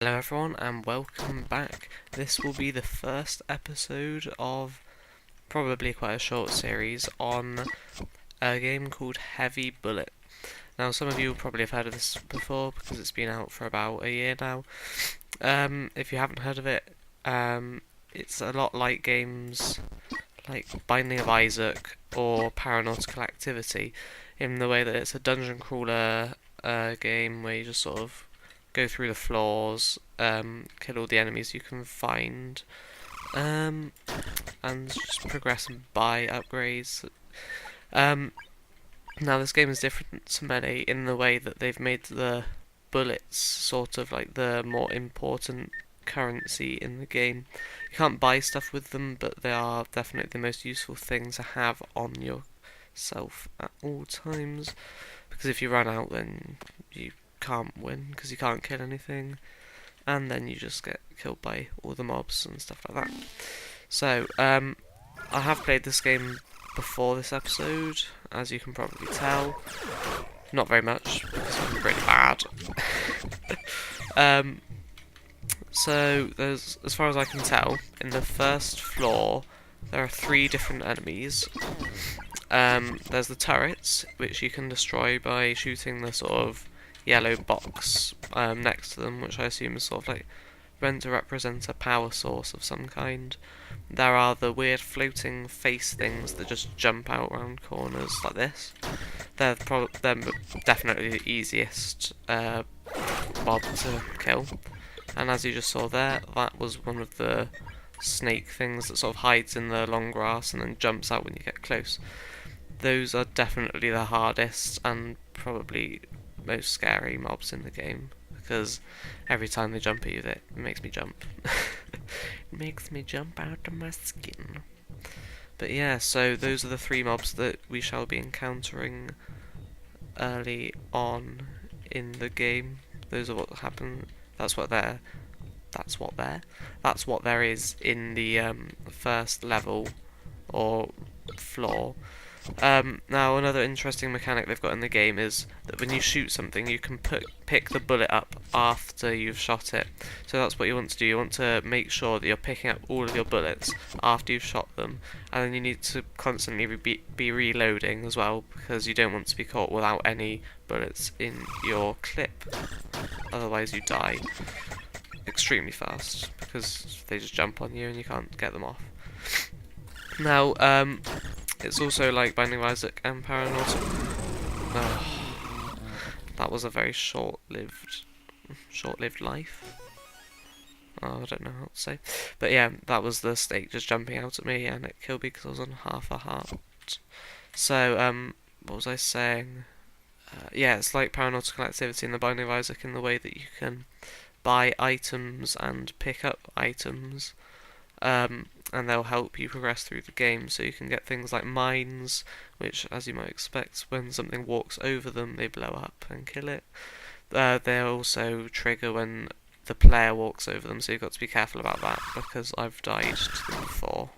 Hello everyone and welcome back. This will be the first episode of probably quite a short series on a game called Heavy Bullet. Now some of you will probably have heard of this before because it's been out for about a year now. If you haven't heard of it, it's a lot like games like Binding of Isaac or Paranautical Activity in the way that it's a dungeon crawler game where you just sort of go through the floors, kill all the enemies you can find, and just progress and buy upgrades. Now this game is different to many in the way that they've made the bullets sort of like the more important currency in the game. You can't buy stuff with them, but they are definitely the most useful thing to have on yourself at all times, because if you run out then you can't win because you can't kill anything, and then you just get killed by all the mobs and stuff like that. So, I have played this game before this episode, as you can probably tell. Not very much, because I'm really bad. So, there's, as far as I can tell, in the first floor, there are 3 different enemies. There's the turrets, which you can destroy by shooting the sort of yellow box next to them, which I assume is sort of like meant to represent a power source of some kind. There are the weird floating face things that just jump out around corners like this. They're definitely the easiest mob to kill. And as you just saw there, that was one of the snake things that sort of hides in the long grass and then jumps out when you get close. Those are definitely the hardest and probably most scary mobs in the game, because every time they jump at you, it makes me jump. It makes me jump out of my skin. But yeah, so those are the 3 mobs that we shall be encountering early on in the game. Those are what happen. That's what there is in the first level or floor. Now another interesting mechanic they've got in the game is that when you shoot something, you can pick the bullet up after you've shot it. So that's what you want to do. You want to make sure that you're picking up all of your bullets after you've shot them, and then you need to constantly be reloading as well, because you don't want to be caught without any bullets in your clip. Otherwise you die extremely fast, because they just jump on you and you can't get them off. Now, it's also like Binding of Isaac and Paranormal. Oh, that was a very short-lived life. Oh, I don't know how to say. But yeah, that was the snake just jumping out at me, and it killed me because I was on half a heart. So, what was I saying? Yeah, it's like Paranormal Activity in the Binding of Isaac in the way that you can buy items and pick up items. And they'll help you progress through the game. So you can get things like mines, which, as you might expect, when something walks over them, they blow up and kill it. They also trigger when the player walks over them, so you've got to be careful about that, because I've died to them before.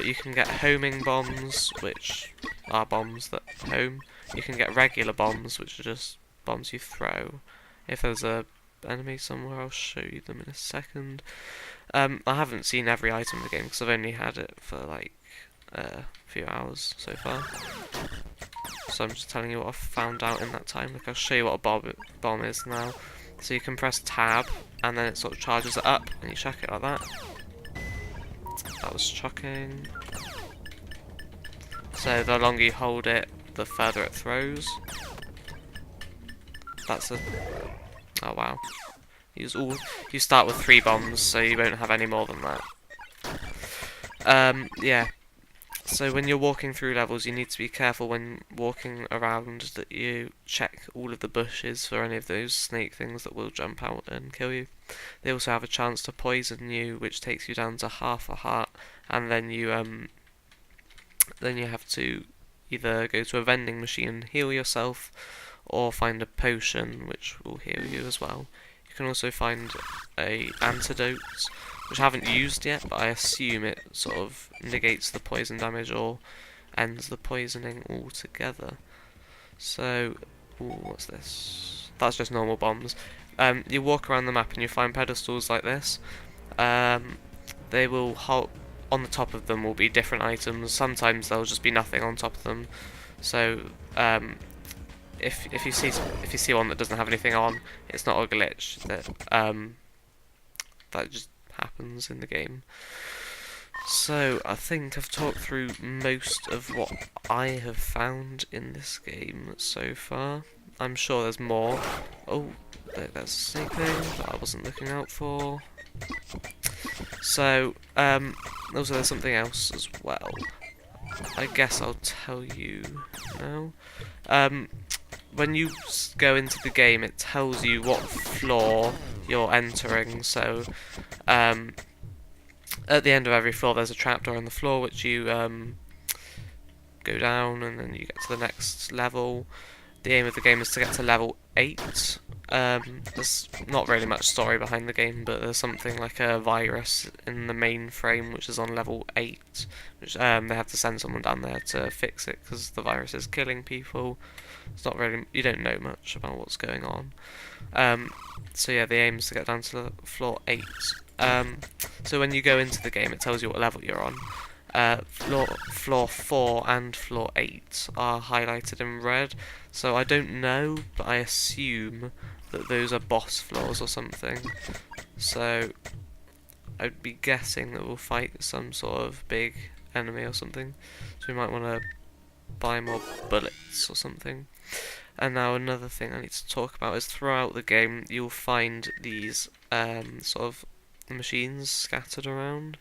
You can get homing bombs, which are bombs that home. You can get regular bombs, which are just bombs you throw. If there's a enemy somewhere, I'll show you them in a second. I haven't seen every item in the game because I've only had it for like a few hours so far. So I'm just telling you what I've found out in that time. Like, I'll show you what a bomb is now. So you can press tab and then it sort of charges it up and you chuck it like that. That was chucking. So the longer you hold it, the further it throws. That's a... Oh wow. You start with 3 bombs, so you won't have any more than that. Yeah. So when you're walking through levels, you need to be careful when walking around that you check all of the bushes for any of those snake things that will jump out and kill you. They also have a chance to poison you, which takes you down to half a heart, and then you have to either go to a vending machine and heal yourself, or find a potion which will heal you as well. You can also find a antidote, which I haven't used yet, but I assume it sort of negates the poison damage or ends the poisoning altogether. So, ooh, what's this? That's just normal bombs. you walk around the map and you find pedestals like this. They will hold on the top of them will be different items. Sometimes there'll just be nothing on top of them. So if you see one that doesn't have anything on, it's not a glitch. That just happens in the game. So I think I've talked through most of what I have found in this game so far. I'm sure there's more. Oh, there's a snake thing that I wasn't looking out for. So, also there's something else as well. I guess I'll tell you now. When you go into the game, it tells you what floor you're entering. So, at the end of every floor, there's a trapdoor on the floor which you go down, and then you get to the next level. The aim of the game is to get to level 8. There's not really much story behind the game, but there's something like a virus in the mainframe which is on level 8, which they have to send someone down there to fix it because the virus is killing people. It's not really, you don't know much about what's going on. So yeah, the aim is to get down to floor 8. So when you go into the game, it tells you what level you're on. Floor 4 and floor 8 are highlighted in red, so I don't know, but I assume that those are boss floors or something. So I'd be guessing that we'll fight some sort of big enemy or something, so we might want to buy more bullets or something. And now another thing I need to talk about is throughout the game you'll find these sort of machines scattered around.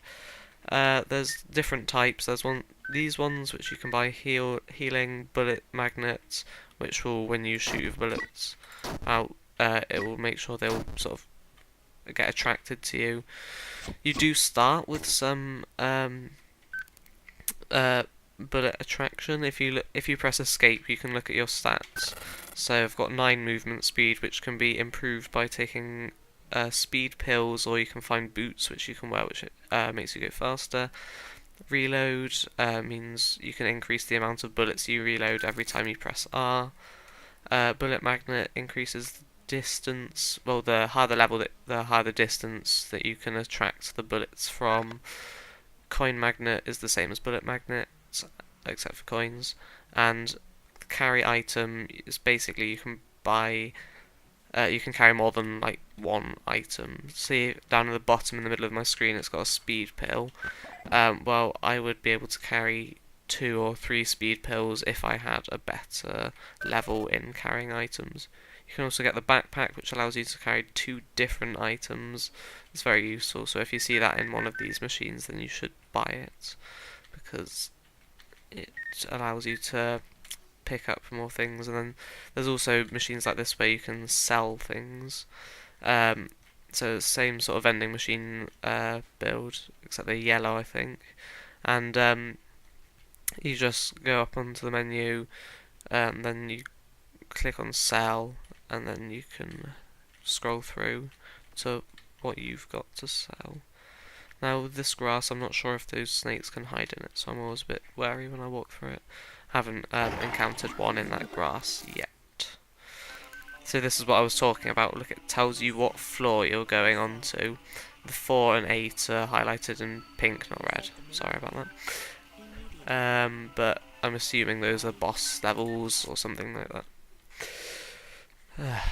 There's different types. There's these ones which you can buy healing bullet magnets, which will, when you shoot your bullets out, it will make sure they'll sort of get attracted to you. You do start with some bullet attraction. If you press escape, you can look at your stats. So I've got 9 movement speed, which can be improved by taking speed pills, or you can find boots which you can wear, which makes you go faster. Reload means you can increase the amount of bullets you reload every time you press R. Bullet magnet increases the distance. Well, the higher the level, the higher the distance that you can attract the bullets from. Coin magnet is the same as bullet magnet, except for coins. And carry item is basically you can buy. You can carry more than like one item. See down at the bottom in the middle of my screen, it's got a speed pill. Well, I would be able to carry 2 or 3 speed pills if I had a better level in carrying items. You can also get the backpack, which allows you to carry 2 different items. It's very useful, so if you see that in one of these machines, then you should buy it, because it allows you to pick up more things. And then there's also machines like this where you can sell things. So same sort of vending machine build, except they're yellow, I think. And you just go up onto the menu, then you click on sell, and then you can scroll through to what you've got to sell. Now with this grass, I'm not sure if those snakes can hide in it, so I'm always a bit wary when I walk through it. Haven't encountered one in that grass yet. So this is what I was talking about. Look, it tells you what floor you're going on to. The 4 and 8 are highlighted in pink, not red. Sorry about that. But I'm assuming those are boss levels or something like that.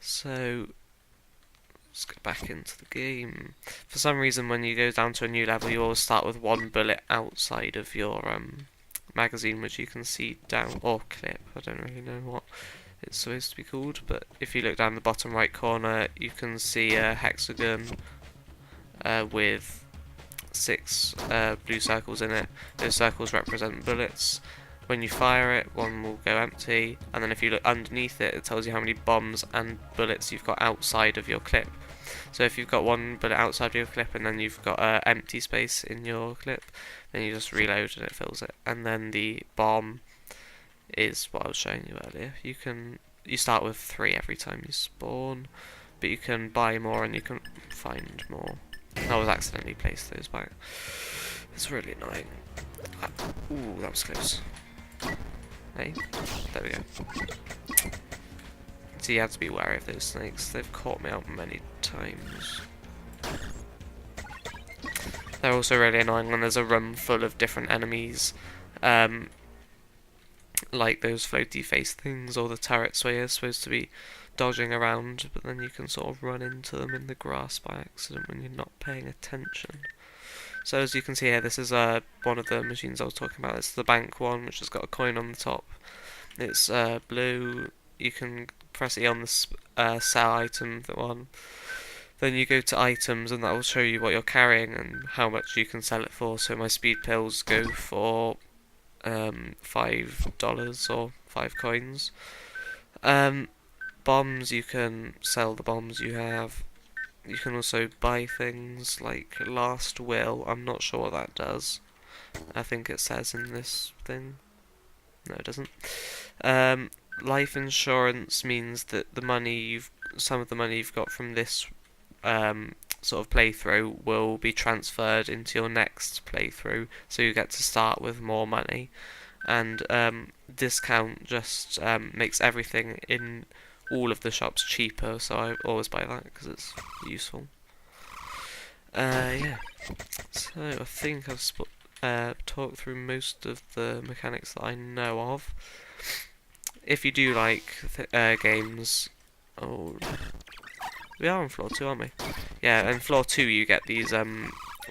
So let's get back into the game. For some reason, when you go down to a new level, you always start with 1 bullet outside of your magazine, which you can see down, or clip, I don't really know what it's supposed to be called, but if you look down the bottom right corner, you can see a hexagon with 6 blue circles in it. Those circles represent bullets. When you fire it, one will go empty, and then if you look underneath it, it tells you how many bombs and bullets you've got outside of your clip. So if you've got 1 bullet outside of your clip and then you've got an empty space in your clip, then you just reload and it fills it. And then the bomb is what I was showing you earlier. You start with 3 every time you spawn, but you can buy more and you can find more. I was accidentally placed those back. It's really annoying. Ooh, that was close. Hey, there we go. So you have to be wary of those snakes. They've caught me out many times. They're also really annoying when there's a room full of different enemies, like those floaty face things or the turrets where you're supposed to be dodging around, but then you can sort of run into them in the grass by accident when you're not paying attention. So as you can see here, this is one of the machines I was talking about. It's the bank one, which has got a coin on the top. It's blue. You can press E on the sell item one. Then you go to items, and that will show you what you're carrying and how much you can sell it for. So my speed pills go for $5 or 5 coins. Bombs, you can sell the bombs you have. You can also buy things like Last Will. I'm not sure what that does. I think it says in this thing. No, it doesn't. Life insurance means that some of the money you've got from this sort of playthrough will be transferred into your next playthrough, so you get to start with more money. And discount just makes everything in all of the shops cheaper, so I always buy that because it's useful. Yeah, so I think I've talked through most of the mechanics that I know of. If you do like games, we are on floor 2, aren't we? Yeah, and floor 2 you get these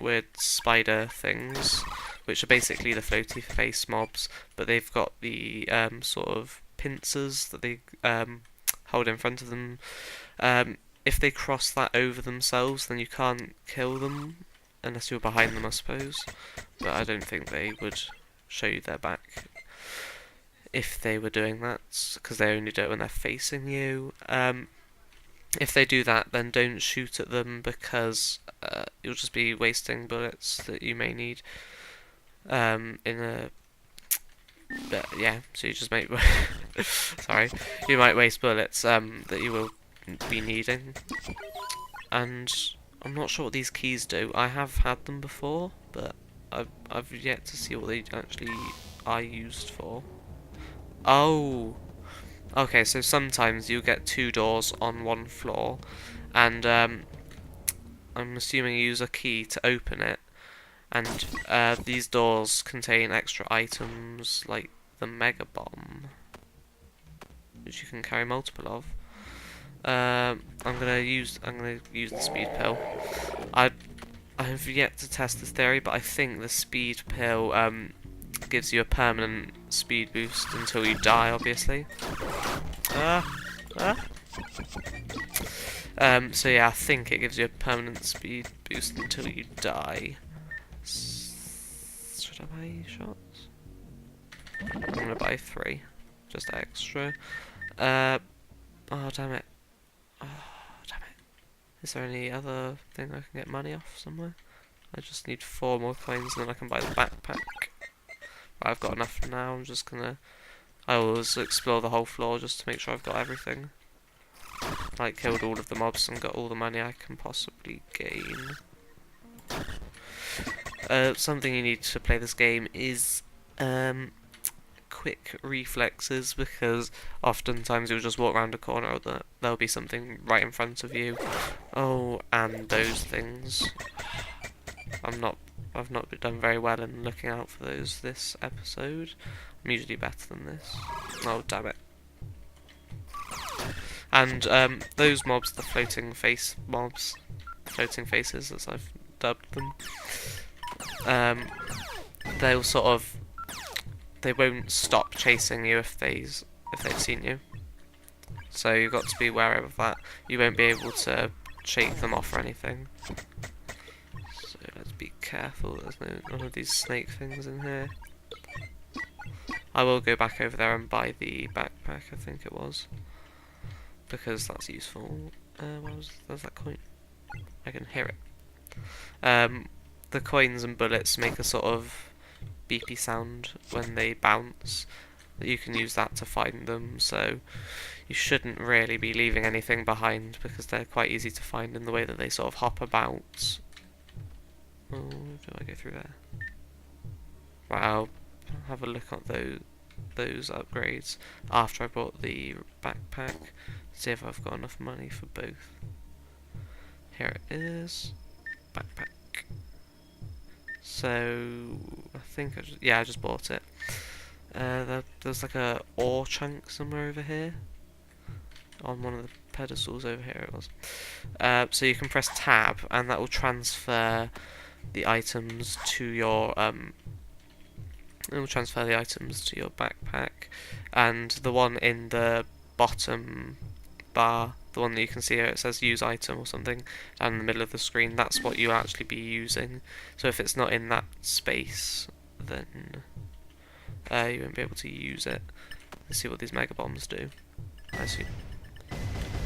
weird spider things, which are basically the floaty face mobs, but they've got the sort of pincers that they hold in front of them. If they cross that over themselves, then you can't kill them, unless you're behind them, I suppose. But I don't think they would show you their back if they were doing that, because they only do it when they're facing you. If they do that, then don't shoot at them, because you'll just be wasting bullets that you may need but yeah, so you just might sorry, you might waste bullets that you will be needing. And I'm not sure what these keys do. I have had them before, but I've yet to see what they actually are used for. Oh, okay, so sometimes you get 2 doors on one floor, and I'm assuming you use a key to open it. And these doors contain extra items like the Mega Bomb, which you can carry multiple of. I'm gonna use the speed pill. I've yet to test this theory, but I think the speed pill gives you a permanent speed boost until you die, obviously. So yeah, I think it gives you a permanent speed boost until you die. Should I buy shots? I'm gonna buy 3, just extra. Oh damn it! Oh damn it! Is there any other thing I can get money off somewhere? I just need 4 more coins, and then I can buy the backpack. I've got enough now. I'm just gonna. I always explore the whole floor just to make sure I've got everything. Like killed all of the mobs and got all the money I can possibly gain. Something you need to play this game is quick reflexes, because oftentimes you'll just walk around a corner or there'll be something right in front of you. Oh, and those things. I've not done very well in looking out for those this episode. I'm usually better than this. Oh, damn it. And those mobs, the floating face mobs, floating faces as I've dubbed them, they'll sort of, they won't stop chasing you if they've seen you. So you've got to be wary of that. You won't be able to shake them off or anything. So let's be careful. There's none of these snake things in here. I will go back over there and buy the backpack, I think it was, because that's useful. There's that coin. I can hear it. The coins and bullets make a sort of beepy sound when they bounce. You can use that to find them, so you shouldn't really be leaving anything behind because they're quite easy to find in the way that they sort of hop about. Oh, do I go through there? Right, I'll have a look at those upgrades after I bought the backpack. See if I've got enough money for both. Here it is. Backpack. So I think I just bought it. There's like a ore chunk somewhere over here. On one of the pedestals over here it was. So you can press tab and that will transfer the items to your it will transfer the items to your backpack, and the one in the bottom bar, the one that you can see here, it says use item or something down in the middle of the screen, that's what you'll actually be using. So if it's not in that space, then you won't be able to use it. Let's see what these mega bombs do. I see.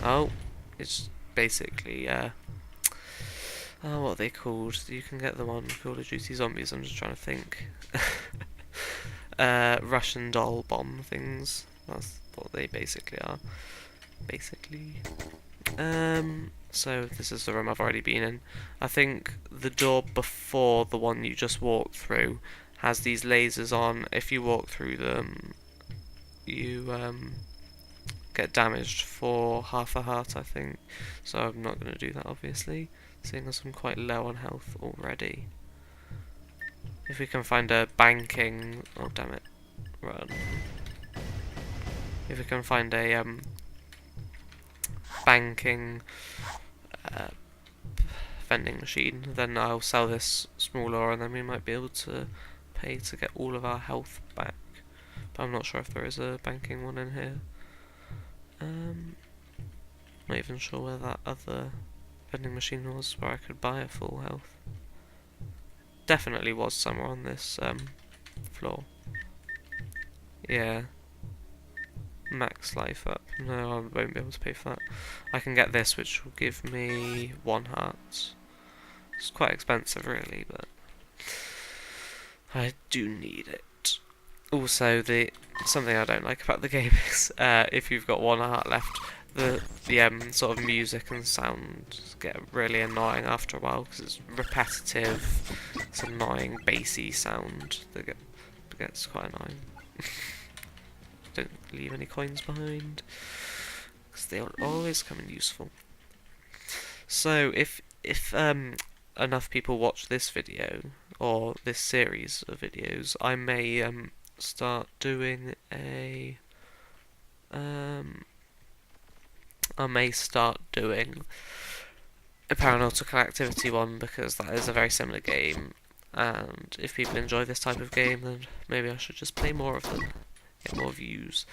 Oh, it's basically what are they called? You can get them on Call of Duty Zombies. I'm just trying to think. Russian doll bomb things. That's what they basically are. So this is the room I've already been in. I think the door before the one you just walked through has these lasers on. If you walk through them, you get damaged for half a heart, I think. So I'm not going to do that, obviously, seeing as I'm quite low on health already. If we can find a banking... oh, damn it. Run. If we can find a banking vending machine, then I'll sell this small ore and then we might be able to pay to get all of our health back. But I'm not sure if there is a banking one in here. Not even sure where that other vending machine was where I could buy a full health. Definitely was somewhere on this floor. Yeah. Max life up. No, I won't be able to pay for that. I can get this, which will give me 1 heart. It's quite expensive, really, but I do need it. Also, something I don't like about the game is if you've got 1 heart left, the sort of music and sound get really annoying after a while because it's repetitive. It's annoying, bassy sound that gets quite annoying. Don't leave any coins behind because they will always come in useful. So if enough people watch this video or this series of videos, I may start doing a Paranautical Activity one, because that is a very similar game, and if people enjoy this type of game, then maybe I should just play more of them, get more views.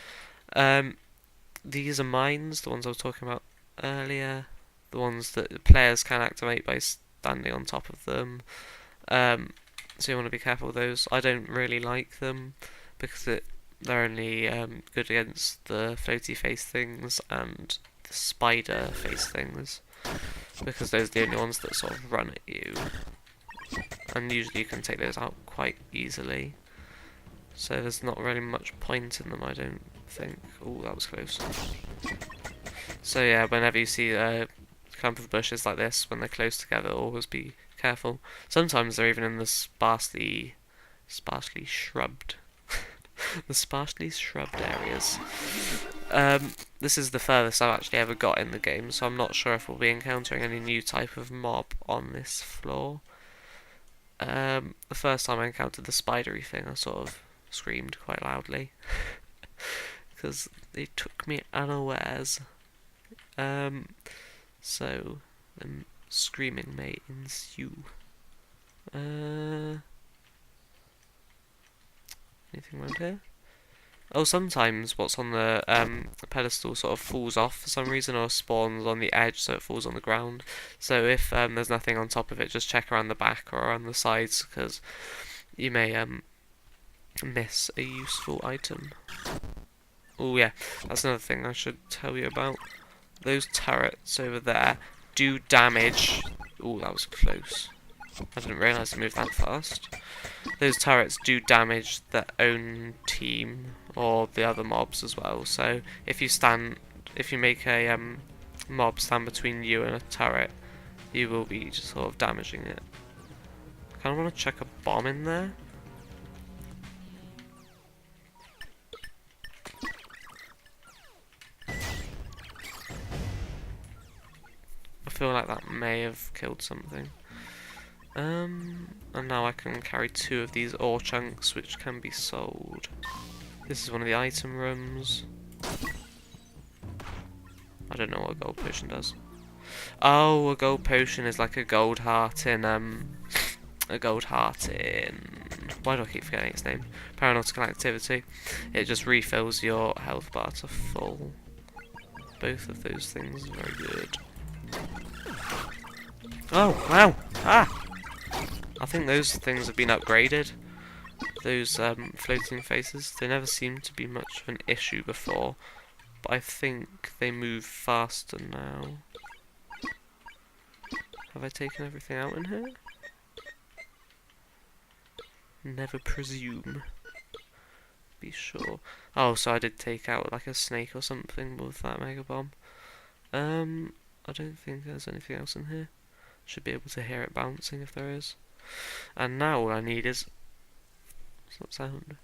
These are mines, the ones I was talking about earlier, the ones that players can activate by standing on top of them. So you want to be careful with those. I don't really like them because they're only good against the floaty face things and the spider face things, because those are the only ones that sort of run at you, and usually you can take those out quite easily, so there's not really much point in them, I don't think. Oh, that was close. So yeah, whenever you see a clump of bushes like this, when they're close together, always be careful. Sometimes they're even in the sparsely shrubbed the sparsely shrubbed areas. This is the furthest I've actually ever got in the game, so I'm not sure if we'll be encountering any new type of mob on this floor. The first time I encountered the spidery thing, I sort of screamed quite loudly because they took me unawares. So the screaming may ensue. Anything around here? Oh, sometimes what's on the pedestal sort of falls off for some reason, or spawns on the edge so it falls on the ground. So if there's nothing on top of it, just check around the back or around the sides, because you may miss a useful item. Oh yeah, that's another thing I should tell you about. Those turrets over there do damage. Oh, that was close. I didn't realise they moved that fast. Those turrets do damage their own team or the other mobs as well. So if you make a mob stand between you and a turret, you will be just sort of damaging it. I kind of want to chuck a bomb in there. killed something. And now I can carry 2 of these ore chunks, which can be sold. This is one of the item rooms. I don't know what a gold potion does. Oh, a gold potion is like a gold heart in, why do I keep forgetting its name? Paranautical Activity. It just refills your health bar to full. Both of those things are very good. Oh, wow! Ah! I think those things have been upgraded. Those floating faces. They never seemed to be much of an issue before. But I think they move faster now. Have I taken everything out in here? Never presume. Be sure. Oh, so I did take out like a snake or something with that mega bomb. I don't think there's anything else in here. Should be able to hear it bouncing if there is. And now all I need is... what's that sound?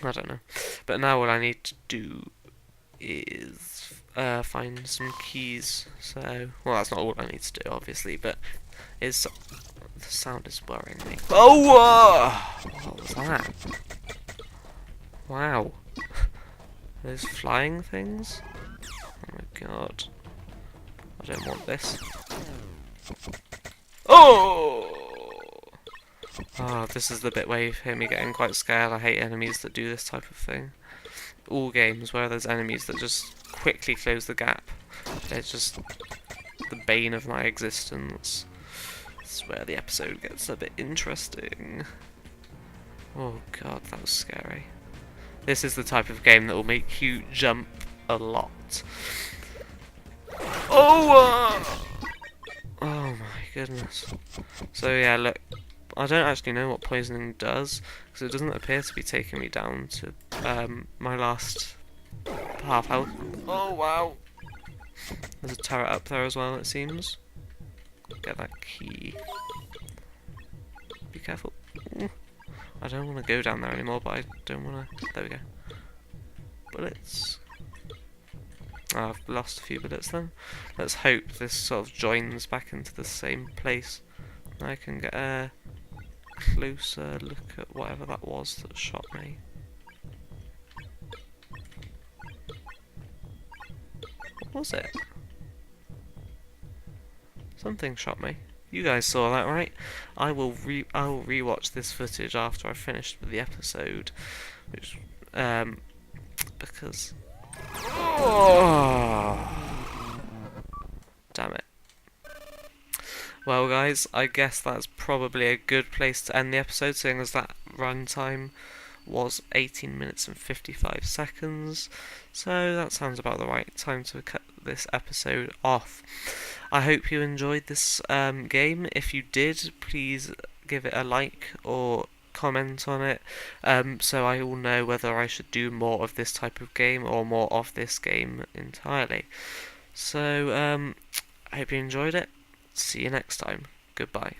I don't know. But now all I need to do is find some keys. So, well, that's not all I need to do, obviously, but it's... the sound is worrying me. Oh! What was that? Wow. Those flying things? Oh my god. I don't want this. Oh! Oh, this is the bit where you hear me getting quite scared. I hate enemies that do this type of thing. All games where there's enemies that just quickly close the gap. They're just the bane of my existence. This is where the episode gets a bit interesting. Oh god, that was scary. This is the type of game that will make you jump a lot. Oh! Oh my goodness. So yeah, look, I don't actually know what poisoning does, because it doesn't appear to be taking me down to my last half health. Oh wow! There's a turret up there as well, it seems. Get that key. Be careful. Ooh. I don't want to go down there anymore, but I don't want to... there we go. Bullets. Oh, I've lost a few bullets then. Let's hope this sort of joins back into the same place. I can get a closer look at whatever that was that shot me. What was it? Something shot me. You guys saw that, right? I will rewatch this footage after I've finished with the episode, which because damn it. Well, guys, I guess that's probably a good place to end the episode, seeing as that runtime was 18 minutes and 55 seconds. So that sounds about the right time to cut this episode off. I hope you enjoyed this game. If you did, please give it a like or comment on it, so I will know whether I should do more of this type of game or more of this game entirely. So, I hope you enjoyed it. See you next time. Goodbye.